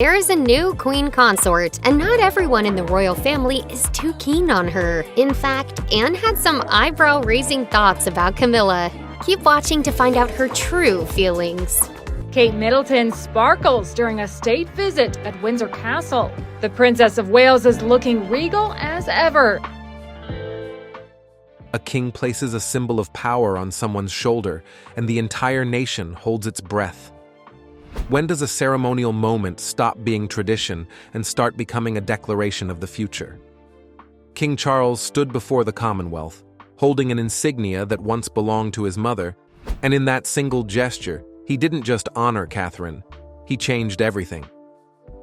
There is a new queen consort, and not everyone in the royal family is too keen on her. In fact, Anne had some eyebrow-raising thoughts about Camilla. Keep watching to find out her true feelings. Kate Middleton sparkles during a state visit at Windsor Castle. The Princess of Wales is looking regal as ever. A king places a symbol of power on someone's shoulder, and the entire nation holds its breath. When does a ceremonial moment stop being tradition and start becoming a declaration of the future? King Charles stood before the Commonwealth, holding an insignia that once belonged to his mother, and in that single gesture, he didn't just honor Catherine, he changed everything.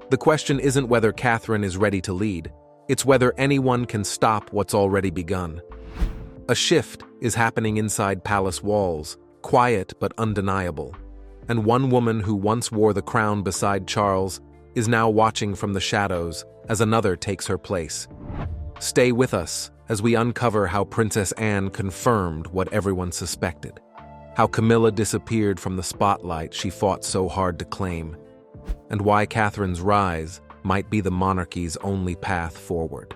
The question isn't whether Catherine is ready to lead, it's whether anyone can stop what's already begun. A shift is happening inside palace walls, quiet but undeniable. And one woman who once wore the crown beside Charles is now watching from the shadows as another takes her place. Stay with us as we uncover how Princess Anne confirmed what everyone suspected, how Camilla disappeared from the spotlight she fought so hard to claim, and why Catherine's rise might be the monarchy's only path forward.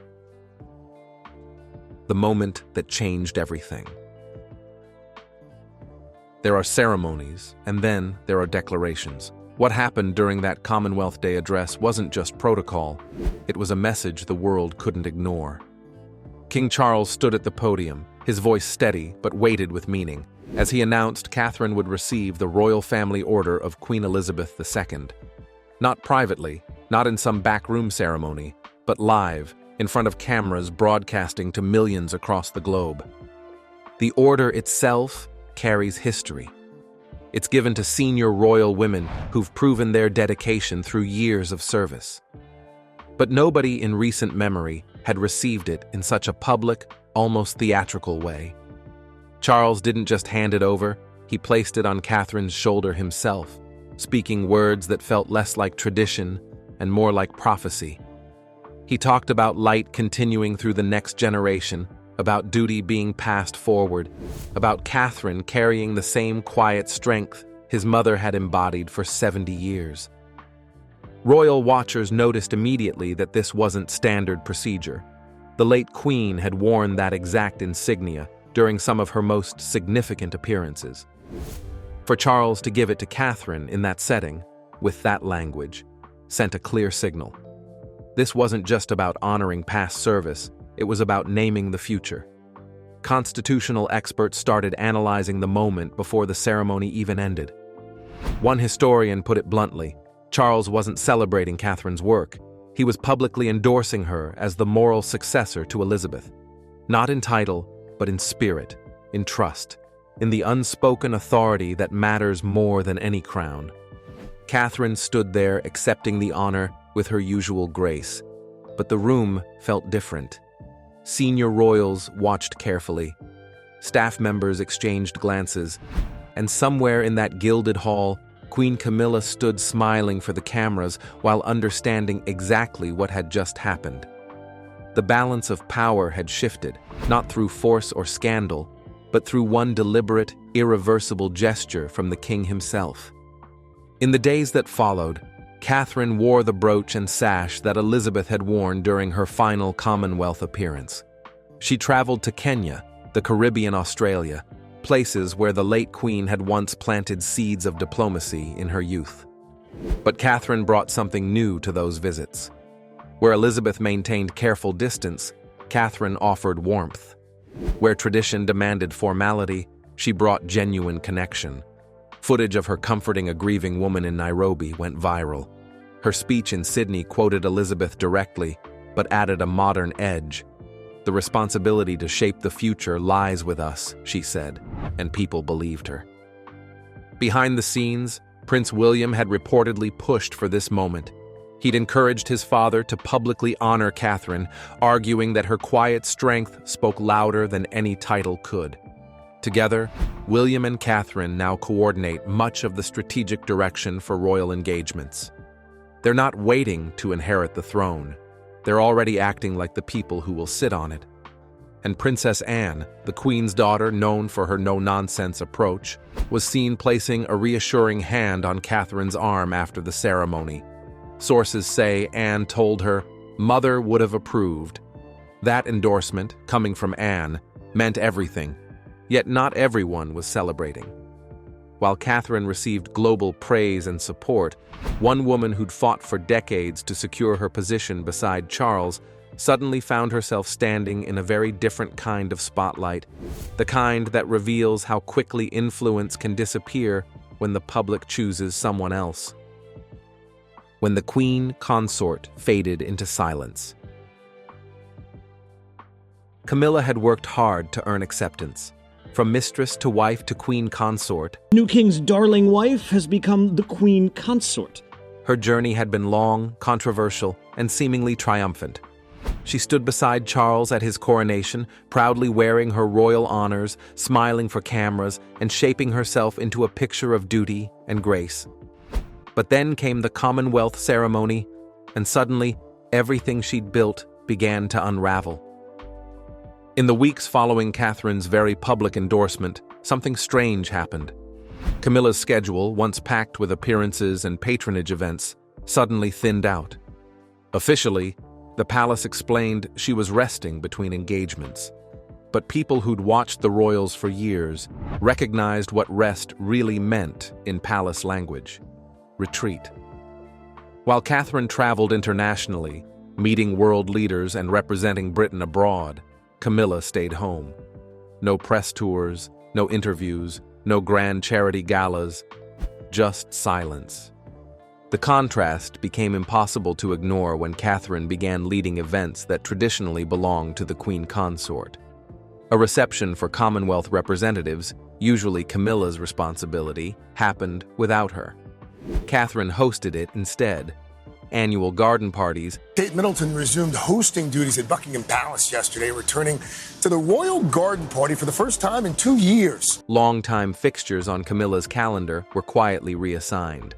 The moment that changed everything. There are ceremonies, and then there are declarations. What happened during that Commonwealth Day address wasn't just protocol, it was a message the world couldn't ignore. King Charles stood at the podium, his voice steady but weighted with meaning, as he announced Catherine would receive the Royal Family Order of Queen Elizabeth II. Not privately, not in some backroom ceremony, but live, in front of cameras broadcasting to millions across the globe. The order itself carries history. It's given to senior royal women who've proven their dedication through years of service. But nobody in recent memory had received it in such a public, almost theatrical way. Charles didn't just hand it over, he placed it on Catherine's shoulder himself, speaking words that felt less like tradition and more like prophecy. He talked about light continuing through the next generation, about duty being passed forward, about Catherine carrying the same quiet strength his mother had embodied for 70 years. Royal watchers noticed immediately that this wasn't standard procedure. The late Queen had worn that exact insignia during some of her most significant appearances. For Charles to give it to Catherine in that setting, with that language, sent a clear signal. This wasn't just about honoring past service, it was about naming the future. Constitutional experts started analyzing the moment before the ceremony even ended. One historian put it bluntly, Charles wasn't celebrating Catherine's work, he was publicly endorsing her as the moral successor to Elizabeth. Not in title, but in spirit, in trust, in the unspoken authority that matters more than any crown. Catherine stood there accepting the honor with her usual grace, but the room felt different. Senior royals watched carefully. Staff members exchanged glances, and somewhere in that gilded hall, Queen Camilla stood smiling for the cameras while understanding exactly what had just happened. The balance of power had shifted, not through force or scandal, but through one deliberate, irreversible gesture from the king himself. In the days that followed, Catherine wore the brooch and sash that Elizabeth had worn during her final Commonwealth appearance. She traveled to Kenya, the Caribbean, Australia, places where the late Queen had once planted seeds of diplomacy in her youth. But Catherine brought something new to those visits. Where Elizabeth maintained careful distance, Catherine offered warmth. Where tradition demanded formality, she brought genuine connection. Footage of her comforting a grieving woman in Nairobi went viral. Her speech in Sydney quoted Elizabeth directly, but added a modern edge. The responsibility to shape the future lies with us, she said, and people believed her. Behind the scenes, Prince William had reportedly pushed for this moment. He'd encouraged his father to publicly honor Catherine, arguing that her quiet strength spoke louder than any title could. Together, William and Catherine now coordinate much of the strategic direction for royal engagements. They're not waiting to inherit the throne. They're already acting like the people who will sit on it. And Princess Anne, the Queen's daughter known for her no-nonsense approach, was seen placing a reassuring hand on Catherine's arm after the ceremony. Sources say Anne told her, "Mother would have approved." That endorsement, coming from Anne, meant everything, yet not everyone was celebrating. While Catherine received global praise and support, one woman who'd fought for decades to secure her position beside Charles suddenly found herself standing in a very different kind of spotlight, the kind that reveals how quickly influence can disappear when the public chooses someone else. When the Queen Consort faded into silence. Camilla had worked hard to earn acceptance. From mistress to wife to Queen Consort, New King's darling wife has become the Queen Consort. her journey had been long, controversial, and seemingly triumphant. She stood beside Charles at his coronation, proudly wearing her royal honors, smiling for cameras, and shaping herself into a picture of duty and grace. But then came the Commonwealth ceremony, and suddenly, everything she'd built began to unravel. In the weeks following Catherine's very public endorsement, something strange happened. Camilla's schedule, once packed with appearances and patronage events, suddenly thinned out. Officially, the palace explained she was resting between engagements. But people who'd watched the royals for years recognized what rest really meant in palace language: retreat. While Catherine traveled internationally, meeting world leaders and representing Britain abroad, Camilla stayed home. No press tours, no interviews, no grand charity galas, just silence. The contrast became impossible to ignore when Catherine began leading events that traditionally belonged to the Queen Consort. A reception for Commonwealth representatives, usually Camilla's responsibility, happened without her. Catherine hosted it instead. Annual garden parties. Kate Middleton resumed hosting duties at Buckingham Palace yesterday, returning to the Royal Garden Party for the first time in 2 years. Longtime fixtures on Camilla's calendar were quietly reassigned.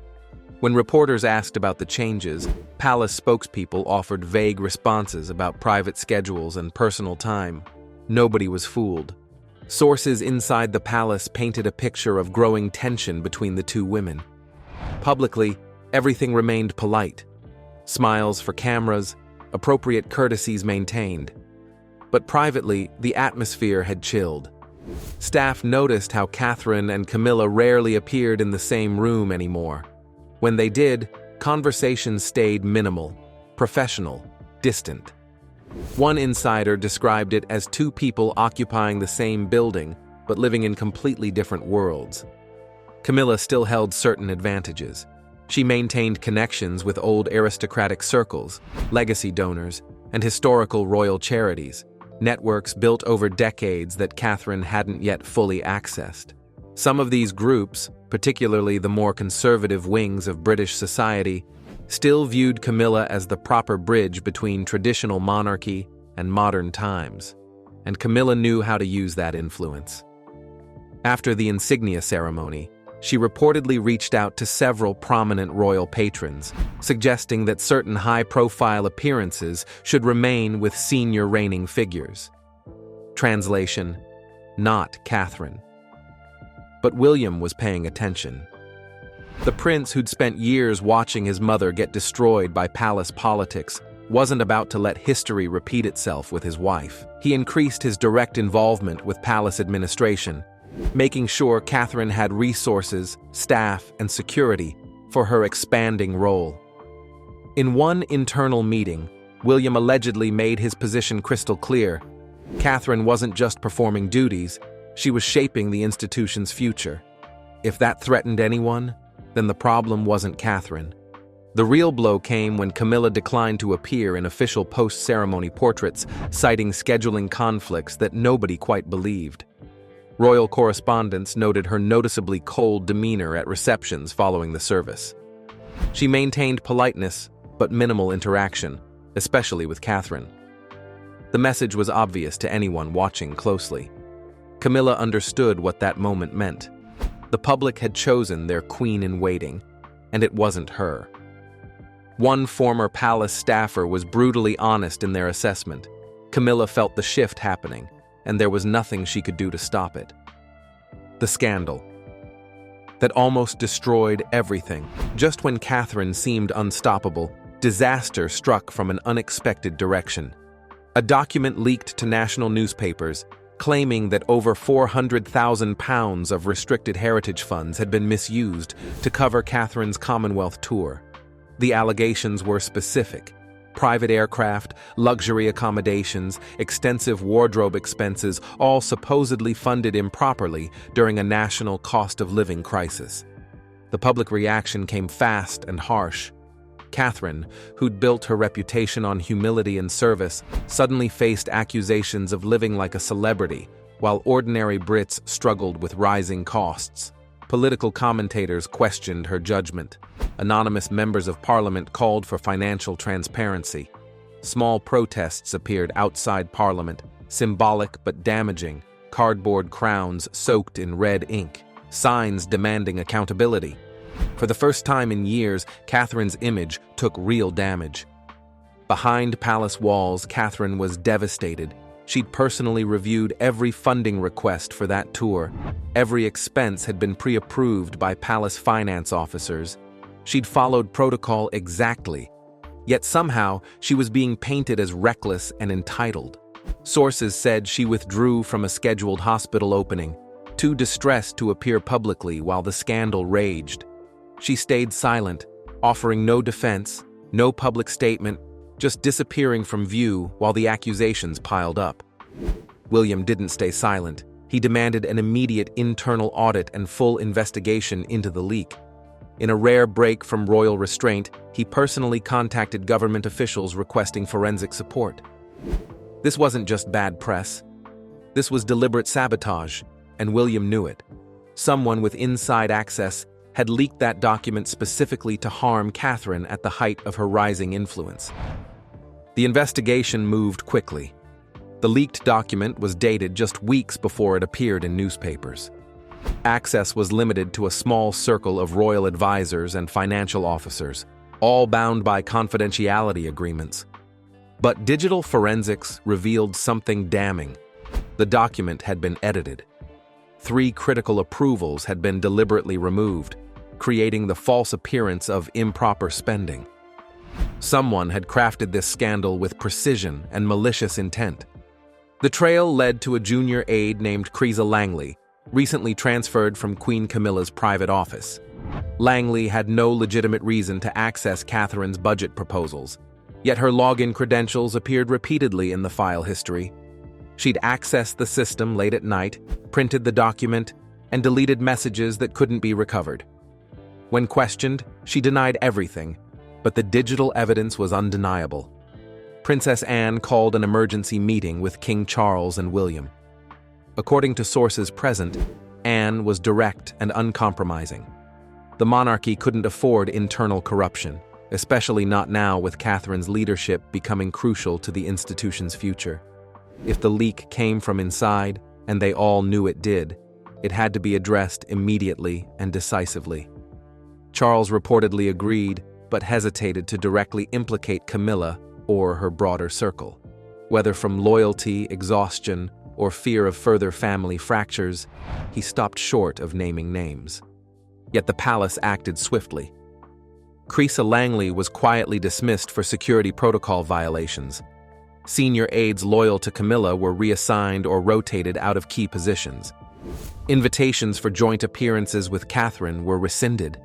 When reporters asked about the changes, palace spokespeople offered vague responses about private schedules and personal time. Nobody was fooled. Sources inside the palace painted a picture of growing tension between the two women. Publicly, everything remained polite. Smiles for cameras, appropriate courtesies maintained. But privately, the atmosphere had chilled. Staff noticed how Catherine and Camilla rarely appeared in the same room anymore. When they did, conversations stayed minimal, professional, distant. One insider described it as two people occupying the same building, but living in completely different worlds. Camilla still held certain advantages. She maintained connections with old aristocratic circles, legacy donors, and historical royal charities, networks built over decades that Catherine hadn't yet fully accessed. Some of these groups, particularly the more conservative wings of British society, still viewed Camilla as the proper bridge between traditional monarchy and modern times, and Camilla knew how to use that influence. After the insignia ceremony, she reportedly reached out to several prominent royal patrons, suggesting that certain high-profile appearances should remain with senior reigning figures. Translation: not Catherine. But William was paying attention. The prince who'd spent years watching his mother get destroyed by palace politics wasn't about to let history repeat itself with his wife. He increased his direct involvement with palace administration, making sure Catherine had resources, staff, and security for her expanding role. In one internal meeting, William allegedly made his position crystal clear. Catherine wasn't just performing duties, she was shaping the institution's future. If that threatened anyone, then the problem wasn't Catherine. The real blow came when Camilla declined to appear in official post-ceremony portraits, citing scheduling conflicts that nobody quite believed. Royal correspondents noted her noticeably cold demeanor at receptions following the service. She maintained politeness, but minimal interaction, especially with Catherine. The message was obvious to anyone watching closely. Camilla understood what that moment meant. The public had chosen their queen-in-waiting, and it wasn't her. One former palace staffer was brutally honest in their assessment. Camilla felt the shift happening, and there was nothing she could do to stop it. The scandal. that almost destroyed everything. Just when Catherine seemed unstoppable, disaster struck from an unexpected direction. A document leaked to national newspapers claiming that over £400,000 of restricted heritage funds had been misused to cover Catherine's Commonwealth tour. The allegations were specific: private aircraft, luxury accommodations, extensive wardrobe expenses, all supposedly funded improperly during a national cost of living crisis. The public reaction came fast and harsh. Catherine, who'd built her reputation on humility and service, suddenly faced accusations of living like a celebrity, while ordinary Brits struggled with rising costs. Political commentators questioned her judgment. Anonymous members of Parliament called for financial transparency. Small protests appeared outside Parliament, symbolic but damaging: cardboard crowns soaked in red ink, signs demanding accountability. For the first time in years, Catherine's image took real damage. Behind palace walls, Catherine was devastated. She'd personally reviewed every funding request for that tour. Every expense had been pre-approved by palace finance officers. She'd followed protocol exactly. Yet somehow, she was being painted as reckless and entitled. Sources said she withdrew from a scheduled hospital opening, too distressed to appear publicly while the scandal raged. She stayed silent, offering no defense, no public statement, just disappearing from view while the accusations piled up. William didn't stay silent. He demanded an immediate internal audit and full investigation into the leak. In a rare break from royal restraint, he personally contacted government officials requesting forensic support. This wasn't just bad press. This was deliberate sabotage, and William knew it. Someone with inside access had leaked that document specifically to harm Catherine at the height of her rising influence. The investigation moved quickly. The leaked document was dated just weeks before it appeared in newspapers. Access was limited to a small circle of royal advisors and financial officers, all bound by confidentiality agreements. But digital forensics revealed something damning. The document had been edited. 3 critical approvals had been deliberately removed, creating the false appearance of improper spending. Someone had crafted this scandal with precision and malicious intent. The trail led to a junior aide named Creesa Langley, recently transferred from Queen Camilla's private office. Langley had no legitimate reason to access Catherine's budget proposals, yet her login credentials appeared repeatedly in the file history. She'd accessed the system late at night, printed the document, and deleted messages that couldn't be recovered. When questioned, she denied everything, but the digital evidence was undeniable. Princess Anne called an emergency meeting with King Charles and William. According to sources present, Anne was direct and uncompromising. The monarchy couldn't afford internal corruption, especially not now with Catherine's leadership becoming crucial to the institution's future. If the leak came from inside, and they all knew it did, it had to be addressed immediately and decisively. Charles reportedly agreed, but hesitated to directly implicate Camilla or her broader circle. Whether from loyalty, exhaustion, or fear of further family fractures, he stopped short of naming names. Yet the palace acted swiftly. Creesa Langley was quietly dismissed for security protocol violations. Senior aides loyal to Camilla were reassigned or rotated out of key positions. Invitations for joint appearances with Catherine were rescinded.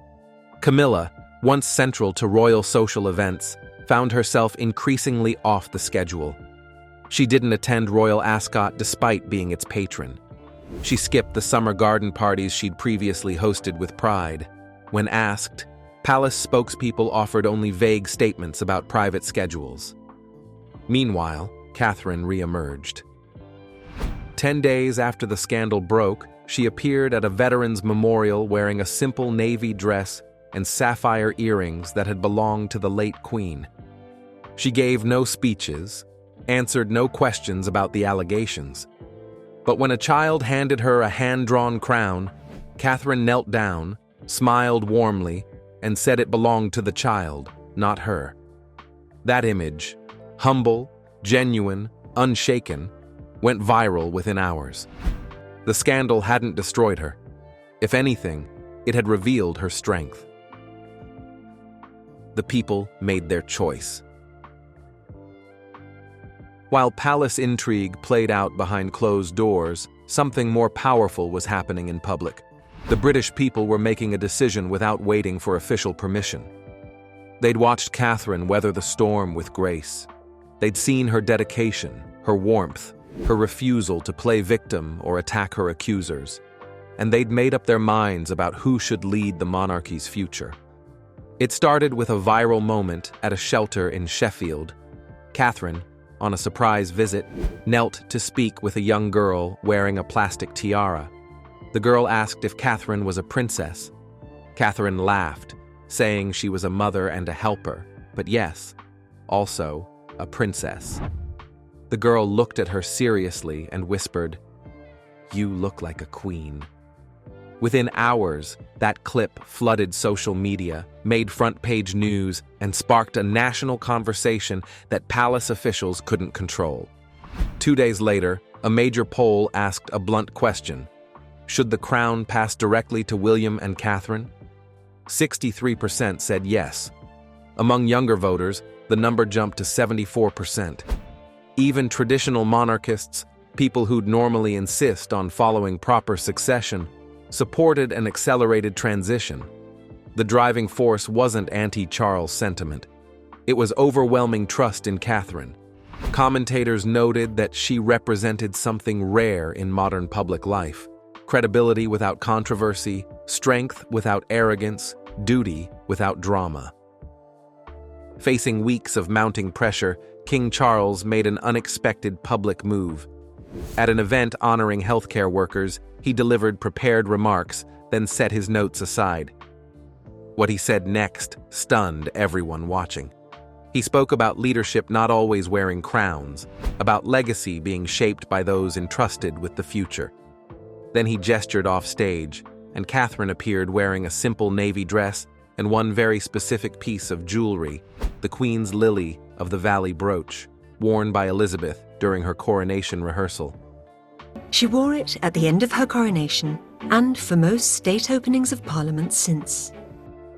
Camilla, once central to royal social events, found herself increasingly off the schedule. She didn't attend Royal Ascot despite being its patron. She skipped the summer garden parties she'd previously hosted with pride. When asked, palace spokespeople offered only vague statements about private schedules. Meanwhile, Catherine re-emerged. 10 days after the scandal broke, she appeared at a veterans' memorial wearing a simple navy dress and sapphire earrings that had belonged to the late queen. She gave no speeches, answered no questions about the allegations. But when a child handed her a hand-drawn crown, Catherine knelt down, smiled warmly, and said it belonged to the child, not her. That image, humble, genuine, unshaken, went viral within hours. The scandal hadn't destroyed her. If anything, It had revealed her strength. The people made their choice. While palace intrigue played out behind closed doors, something more powerful was happening in public. The British people were making a decision without waiting for official permission. They'd watched Catherine weather the storm with grace. They'd seen her dedication, her warmth, her refusal to play victim or attack her accusers. And they'd made up their minds about who should lead the monarchy's future. It started with a viral moment at a shelter in Sheffield. Catherine, on a surprise visit, knelt to speak with a young girl wearing a plastic tiara. The girl asked if Catherine was a princess. Catherine laughed, saying she was a mother and a helper, but yes, also a princess. The girl looked at her seriously and whispered, "You look like a queen." Within hours, that clip flooded social media, made front-page news, and sparked a national conversation that palace officials couldn't control. 2 days later, a major poll asked a blunt question: should the crown pass directly to William and Catherine? 63% said yes. Among younger voters, the number jumped to 74%. Even traditional monarchists, people who'd normally insist on following proper succession, supported an accelerated transition. The driving force wasn't anti-Charles sentiment. It was overwhelming trust in Catherine. Commentators noted that she represented something rare in modern public life: credibility without controversy, strength without arrogance, duty without drama. Facing weeks of mounting pressure, King Charles made an unexpected public move. At an event honoring healthcare workers, he delivered prepared remarks, then set his notes aside. What he said next stunned everyone watching. He spoke about leadership not always wearing crowns, about legacy being shaped by those entrusted with the future. Then he gestured off stage, and Catherine appeared wearing a simple navy dress and one very specific piece of jewelry, the Queen's Lily of the Valley brooch, worn by Elizabeth during her coronation rehearsal. She wore it at the end of her coronation and for most state openings of Parliament since.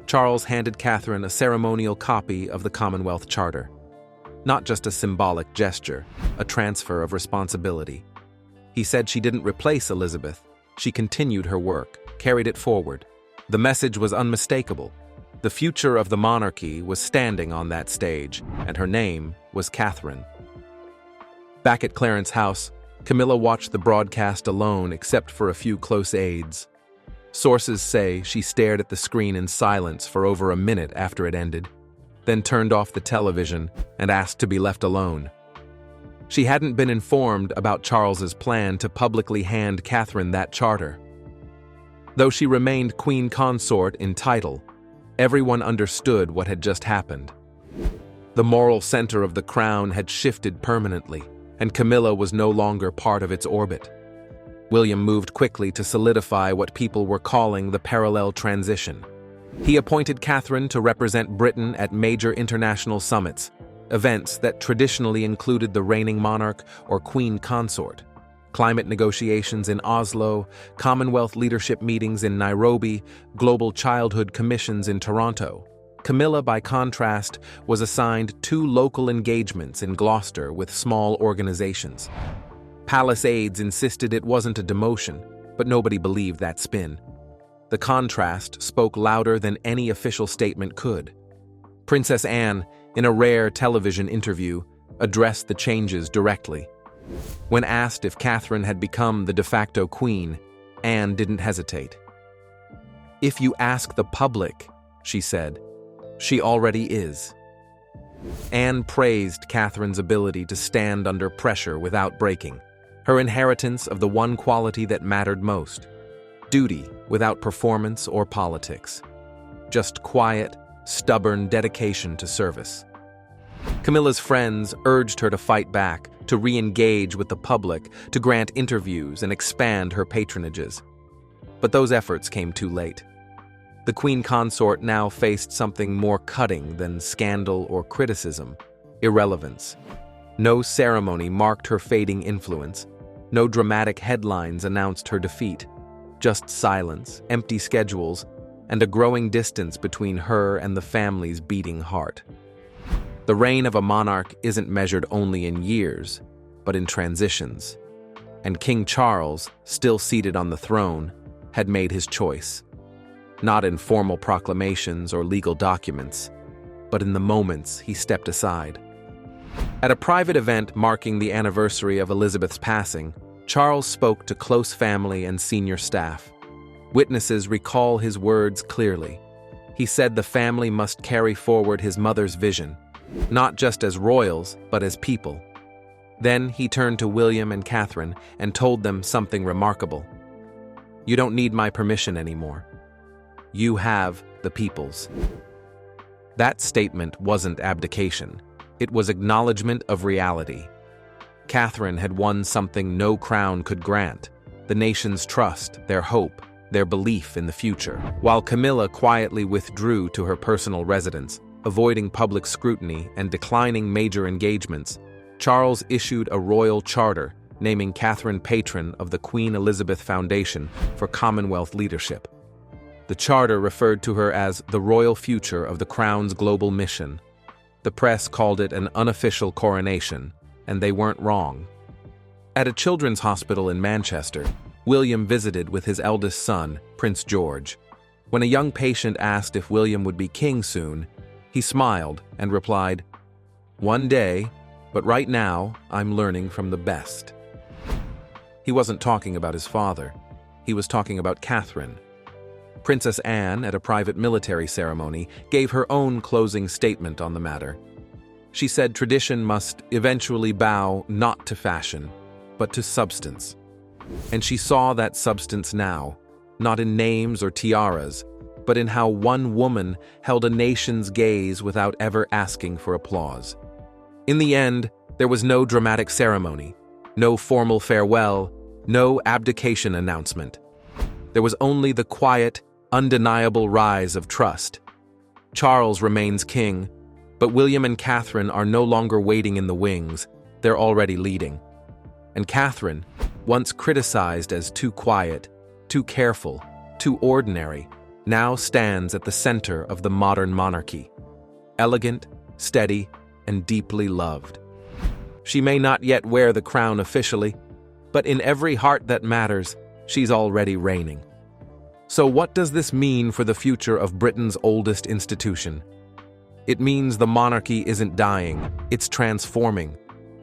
Charles handed Catherine a ceremonial copy of the Commonwealth Charter. Not just a symbolic gesture, a transfer of responsibility. He said she didn't replace Elizabeth, she continued her work, carried it forward. The message was unmistakable. The future of the monarchy was standing on that stage, and her name was Catherine. Back at Clarence House, Camilla watched the broadcast alone except for a few close aides. Sources say she stared at the screen in silence for over a minute after it ended, then turned off the television and asked to be left alone. She hadn't been informed about Charles's plan to publicly hand Catherine that charter. Though she remained queen consort in title, everyone understood what had just happened. The moral center of the crown had shifted permanently, and Camilla was no longer part of its orbit. William moved quickly to solidify what people were calling the parallel transition. He appointed Catherine to represent Britain at major international summits, events that traditionally included the reigning monarch or queen consort. Climate negotiations in Oslo, Commonwealth leadership meetings in Nairobi, global childhood commissions in Toronto. Camilla, by contrast, was assigned 2 local engagements in Gloucester with small organizations. Palace aides insisted it wasn't a demotion, but nobody believed that spin. The contrast spoke louder than any official statement could. Princess Anne, in a rare television interview, addressed the changes directly. When asked if Catherine had become the de facto queen, Anne didn't hesitate. "If you ask the public," she said, "she already is." Anne praised Catherine's ability to stand under pressure without breaking, her inheritance of the one quality that mattered most: duty without performance or politics. Just quiet, stubborn dedication to service. Camilla's friends urged her to fight back, to re-engage with the public, to grant interviews and expand her patronages. But those efforts came too late. The queen consort now faced something more cutting than scandal or criticism: irrelevance. No ceremony marked her fading influence. No dramatic headlines announced her defeat. Just silence, empty schedules, and a growing distance between her and the family's beating heart. The reign of a monarch isn't measured only in years, but in transitions. And King Charles, still seated on the throne, had made his choice. Not in formal proclamations or legal documents, but in the moments he stepped aside. At a private event marking the anniversary of Elizabeth's passing, Charles spoke to close family and senior staff. Witnesses recall his words clearly. He said the family must carry forward his mother's vision, not just as royals, but as people. Then he turned to William and Catherine and told them something remarkable. "You don't need my permission anymore. You have the people's." That statement wasn't abdication. It was acknowledgement of reality. Catherine had won something no crown could grant: the nation's trust, their hope, their belief in the future. While Camilla quietly withdrew to her personal residence, avoiding public scrutiny and declining major engagements, Charles issued a royal charter naming Catherine patron of the Queen Elizabeth Foundation for Commonwealth leadership. The charter referred to her as the royal future of the Crown's global mission. The press called it an unofficial coronation, and they weren't wrong. At a children's hospital in Manchester, William visited with his eldest son, Prince George. When a young patient asked if William would be king soon, he smiled and replied, "One day, but right now I'm learning from the best." He wasn't talking about his father. He was talking about Catherine. Princess Anne, at a private military ceremony, gave her own closing statement on the matter. She said tradition must eventually bow not to fashion, but to substance. And she saw that substance now, not in names or tiaras, but in how one woman held a nation's gaze without ever asking for applause. In the end, there was no dramatic ceremony, no formal farewell, no abdication announcement. There was only the quiet, undeniable rise of trust. Charles remains king, but William and Catherine are no longer waiting in the wings, they're already leading. And Catherine, once criticized as too quiet, too careful, too ordinary, now stands at the center of the modern monarchy. Elegant, steady, and deeply loved. She may not yet wear the crown officially, but in every heart that matters, she's already reigning. So what does this mean for the future of Britain's oldest institution? It means the monarchy isn't dying, it's transforming.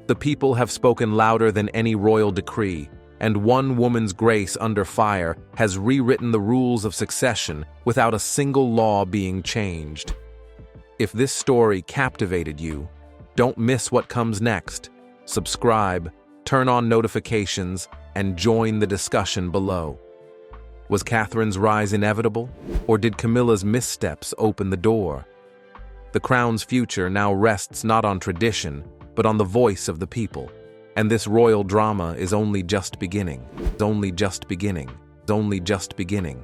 The people have spoken louder than any royal decree, and one woman's grace under fire has rewritten the rules of succession without a single law being changed. If this story captivated you, don't miss what comes next. Subscribe, turn on notifications, and join the discussion below. Was Catherine's rise inevitable, or did Camilla's missteps open the door? The crown's future now rests not on tradition, but on the voice of the people. And this royal drama is only just beginning. It's only just beginning. It's only just beginning.